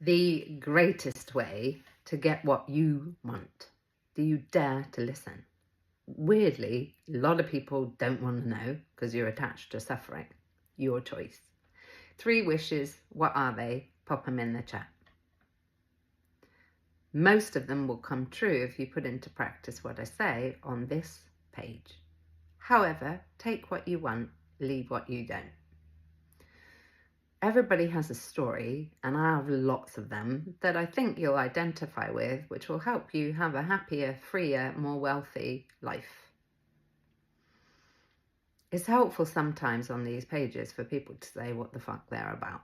The greatest way to get what you want. Do you dare to listen? Weirdly, a lot of people don't want to know because you're attached to suffering. Your choice. 3 wishes, what are they? Pop them in the chat. Most of them will come true if you put into practice what I say on this page. However, take what you want, leave what you don't. Everybody has a story, and I have lots of them that I think you'll identify with, which will help you have a happier, freer, more wealthy life. It's helpful sometimes on these pages for people to say what the fuck they're about.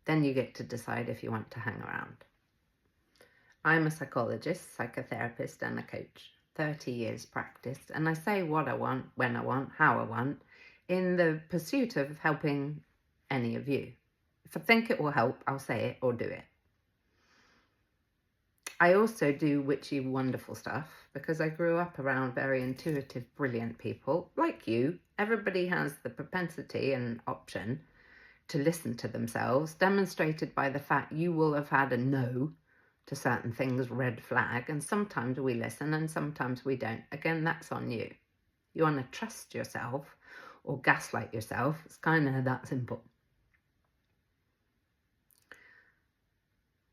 Then you get to decide if you want to hang around. I'm a psychologist, psychotherapist, and a coach. 30 years practice, and I say what I want, when I want, how I want, in the pursuit of helping any of you. If I think it will help, I'll say it or do it. I also do witchy, wonderful stuff because I grew up around very intuitive, brilliant people like you. Everybody has the propensity and option to listen to themselves, demonstrated by the fact you will have had a no to certain things, red flag, and sometimes we listen and sometimes we don't. Again, that's on you. You want to trust yourself or gaslight yourself. It's kind of that simple.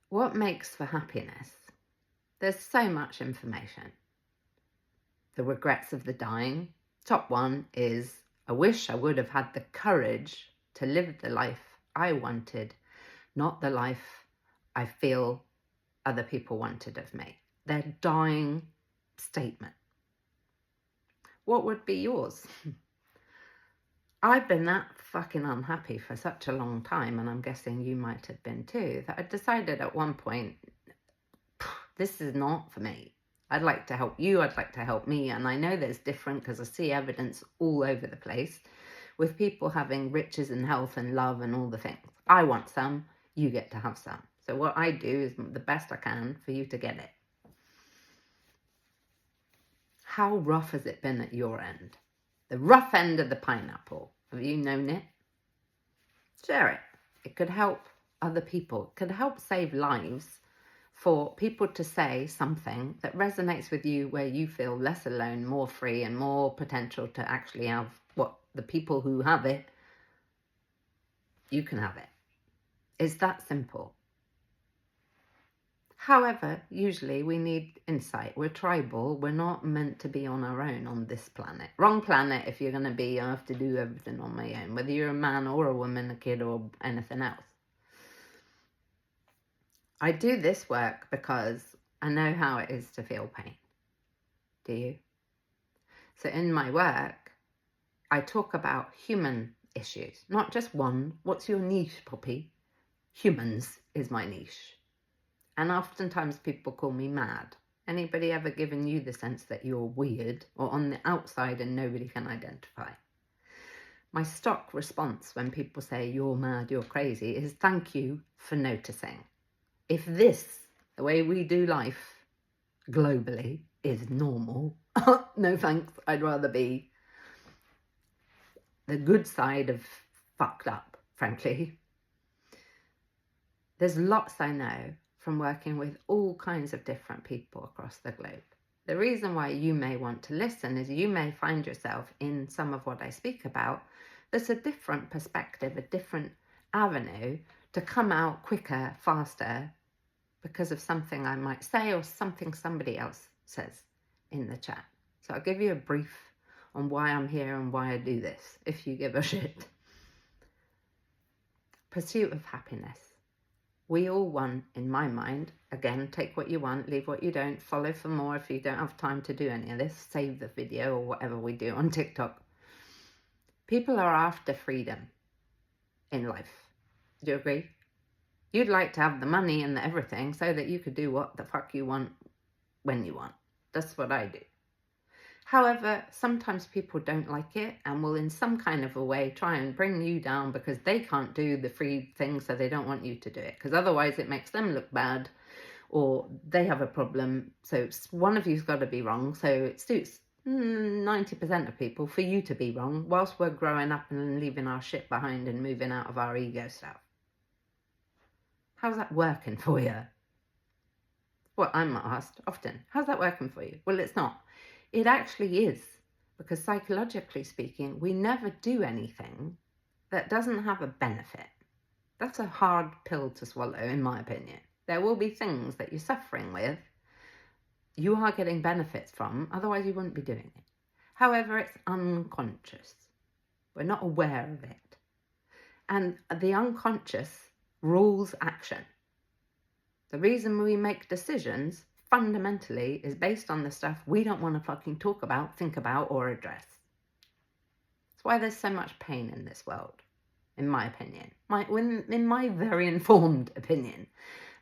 What makes for happiness? There's so much information. The regrets of the dying. Top one is, I wish I would have had the courage to live the life I wanted, not the life I feel other people wanted of me. Their dying statement. What would be yours? I've been that fucking unhappy for such a long time, and I'm guessing you might have been too, that I decided at one point, this is not for me. I'd like to help you, I'd like to help me, and I know there's different because I see evidence all over the place with people having riches and health and love and all the things. I want some, you get to have some. So what I do is the best I can for you to get it. How rough has it been at your end? The rough end of the pineapple. Have you known it? Share it. It could help other people. It could help save lives for people to say something that resonates with you, where you feel less alone, more free, and more potential to actually have what the people who have it, you can have it. It's that simple. However, usually we need insight. We're tribal. We're not meant to be on our own on this planet. Wrong planet if you're going to be, I have to do everything on my own, whether you're a man or a woman, a kid or anything else. I do this work because I know how it is to feel pain. Do you? So in my work, I talk about human issues, not just one. What's your niche, Poppy? Humans is my niche. And oftentimes people call me mad. Anybody ever given you the sense that you're weird or on the outside and nobody can identify? My stock response when people say you're mad, you're crazy, is thank you for noticing. If this, the way we do life globally, is normal, no thanks, I'd rather be the good side of fucked up, frankly. There's lots I know from working with all kinds of different people across the globe. The reason why you may want to listen is you may find yourself in some of what I speak about. There's a different perspective, a different avenue to come out quicker, faster, because of something I might say or something somebody else says in the chat. So I'll give you a brief on why I'm here and why I do this, if you give a shit. Pursuit of happiness. We all want, in my mind, again, take what you want, leave what you don't, follow for more if you don't have time to do any of this, save the video or whatever we do on TikTok. People are after freedom in life. Do you agree? You'd like to have the money and the everything so that you could do what the fuck you want when you want. That's what I do. However, sometimes people don't like it and will in some kind of a way try and bring you down because they can't do the free thing, so they don't want you to do it, because otherwise it makes them look bad or they have a problem. So one of you's got to be wrong. So it suits 90% of people for you to be wrong whilst we're growing up and leaving our shit behind and moving out of our ego stuff. How's that working for you? Well, I'm asked often, how's that working for you? Well, it's not. It actually is, because psychologically speaking, we never do anything that doesn't have a benefit. That's a hard pill to swallow, in my opinion. There will be things that you're suffering with, you are getting benefits from, otherwise you wouldn't be doing it. However, it's unconscious. We're not aware of it. And the unconscious rules action. The reason we make decisions fundamentally is based on the stuff we don't want to fucking talk about, think about, or address. That's why there's so much pain in this world, in my opinion. In my very informed opinion.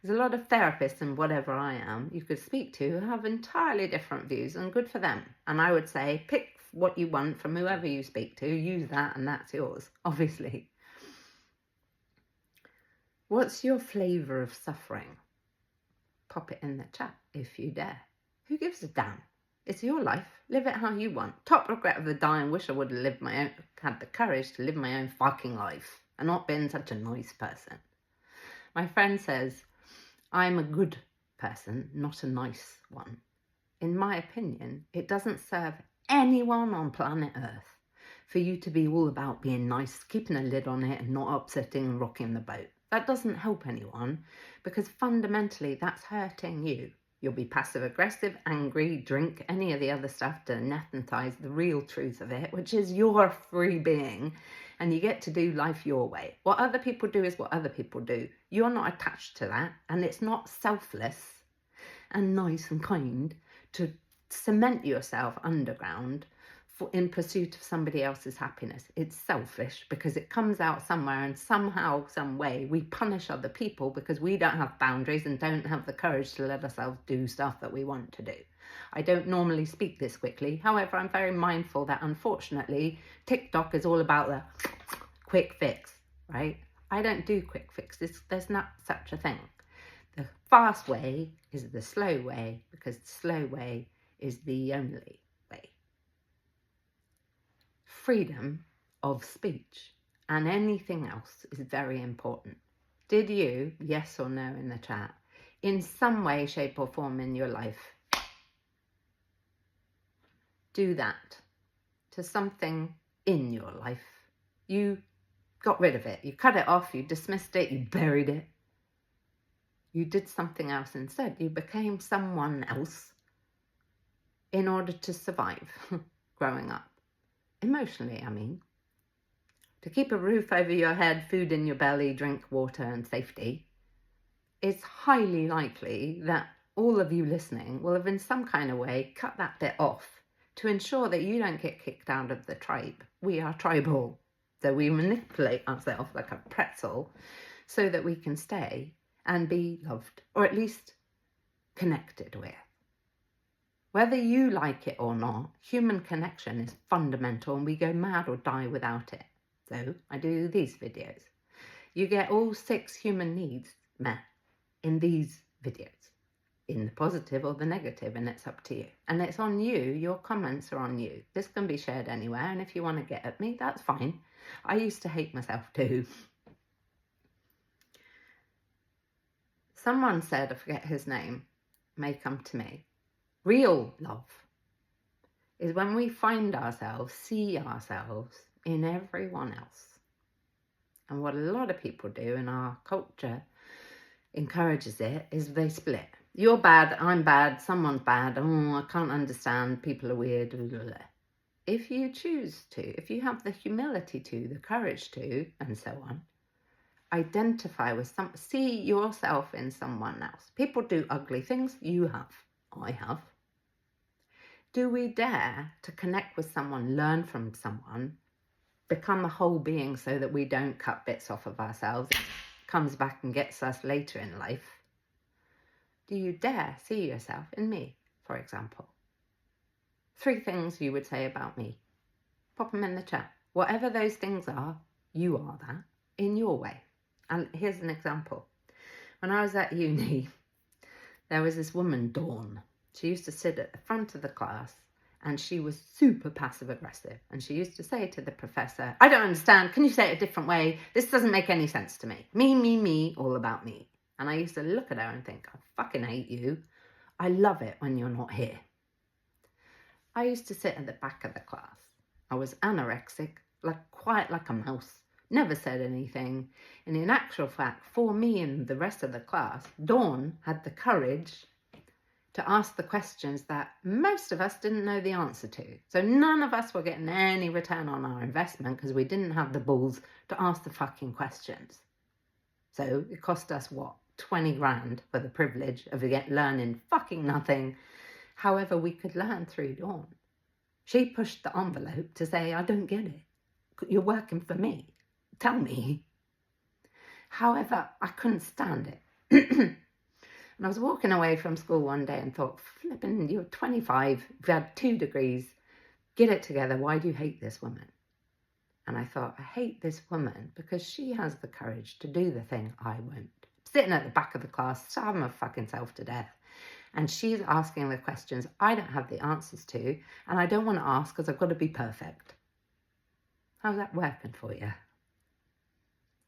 There's a lot of therapists and whatever I am you could speak to who have entirely different views, and good for them. And I would say pick what you want from whoever you speak to, use that, and that's yours, obviously. What's your flavour of suffering? Pop it in the chat if you dare. Who gives a damn? It's your life. Live it how you want. Top regret of the dying. Wish I would have had the courage to live my own fucking life and not been such a nice person. My friend says, I'm a good person, not a nice one. In my opinion, it doesn't serve anyone on planet Earth for you to be all about being nice, keeping a lid on it and not upsetting and rocking the boat. That doesn't help anyone, because fundamentally that's hurting you. You'll be passive aggressive, angry, drink, any of the other stuff to anesthetize the real truth of it, which is you're a free being and you get to do life your way. What other people do is what other people do. You're not attached to that, and it's not selfless and nice and kind to cement yourself underground in pursuit of somebody else's happiness. It's selfish because it comes out somewhere, and somehow, some way, we punish other people because we don't have boundaries and don't have the courage to let ourselves do stuff that we want to do. I don't normally speak this quickly. However, I'm very mindful that unfortunately, TikTok is all about the quick fix, right? I don't do quick fixes. There's not such a thing. The fast way is the slow way, because the slow way is the only way. Freedom of speech and anything else is very important. Did you, yes or no in the chat, in some way, shape or form in your life, do that to something in your life? You got rid of it, you cut it off, you dismissed it, you buried it. You did something else instead. You became someone else in order to survive growing up. Emotionally, I mean. To keep a roof over your head, food in your belly, drink, water and safety, it's highly likely that all of you listening will have in some kind of way cut that bit off to ensure that you don't get kicked out of the tribe. We are tribal. So we manipulate ourselves like a pretzel so that we can stay and be loved, or at least connected with. Whether you like it or not, human connection is fundamental and we go mad or die without it. So I do these videos. You get all 6 human needs met in these videos, in the positive or the negative, and it's up to you. And it's on you, your comments are on you. This can be shared anywhere, and if you want to get at me, that's fine. I used to hate myself too. Someone said, I forget his name, may come to me. Real love is when we find ourselves, see ourselves in everyone else. And what a lot of people do, and our culture encourages it, is they split. You're bad, I'm bad, someone's bad, oh, I can't understand, people are weird, blah, blah, blah. If you choose to, if you have the humility to, the courage to, and so on, identify with see yourself in someone else. People do ugly things, you have, I have. Do we dare to connect with someone, learn from someone, become a whole being so that we don't cut bits off of ourselves, it comes back and gets us later in life? Do you dare see yourself in me, for example? 3 things you would say about me. Pop them in the chat. Whatever those things are, you are that in your way. And here's an example. When I was at uni, there was this woman, Dawn. She used to sit at the front of the class and she was super passive aggressive. And she used to say to the professor, I don't understand. Can you say it a different way? This doesn't make any sense to me. Me, all about me. And I used to look at her and think, I fucking hate you. I love it when you're not here. I used to sit at the back of the class. I was anorexic, quiet like a mouse, never said anything. And in actual fact, for me and the rest of the class, Dawn had the courage to ask the questions that most of us didn't know the answer to. So none of us were getting any return on our investment because we didn't have the balls to ask the fucking questions. So it cost us, 20 grand for the privilege of learning fucking nothing. However, we could learn through Dawn. She pushed the envelope to say, I don't get it. You're working for me. Tell me. However, I couldn't stand it. And I was walking away from school one day and thought, flipping, you're 25, you've had 2 degrees, get it together. Why do you hate this woman? And I thought, I hate this woman because she has the courage to do the thing I won't. Sitting at the back of the class, starving my fucking self to death. And she's asking the questions I don't have the answers to, and I don't want to ask because I've got to be perfect. How's that working for you?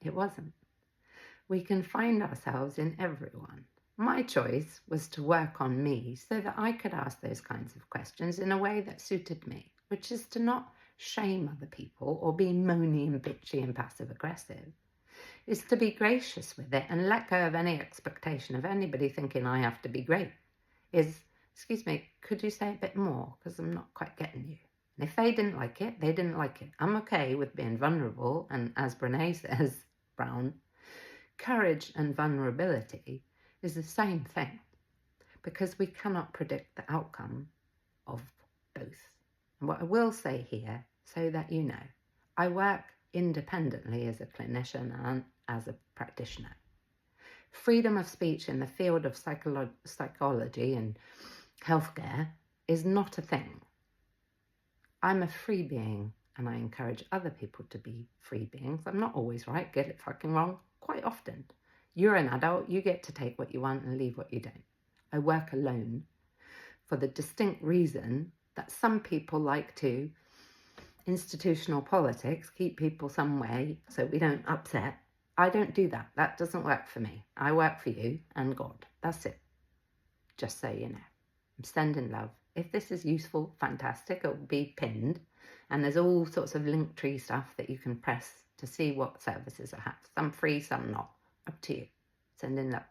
It wasn't. We can find ourselves in everyone. My choice was to work on me so that I could ask those kinds of questions in a way that suited me, which is to not shame other people or be moany and bitchy and passive aggressive. It's to be gracious with it and let go of any expectation of anybody thinking I have to be great. Excuse me, could you say a bit more? Because I'm not quite getting you. And if they didn't like it, they didn't like it. I'm okay with being vulnerable. And as Brene says, Brown, courage and vulnerability is the same thing because we cannot predict the outcome of both. And what I will say here, so that you know, I work independently as a clinician and as a practitioner. Freedom of speech in the field of psychology and healthcare is not a thing. I'm a free being and I encourage other people to be free beings. I'm not always right, get it fucking wrong, quite often. You're an adult, you get to take what you want and leave what you don't. I work alone for the distinct reason that some people like to institutional politics, keep people some way so we don't upset. I don't do that. That doesn't work for me. I work for you and God. That's it. Just so you know. I'm sending love. If this is useful, fantastic. It will be pinned. And there's all sorts of Linktree stuff that you can press to see what services I have. Some free, some not. Up to you. Sending love.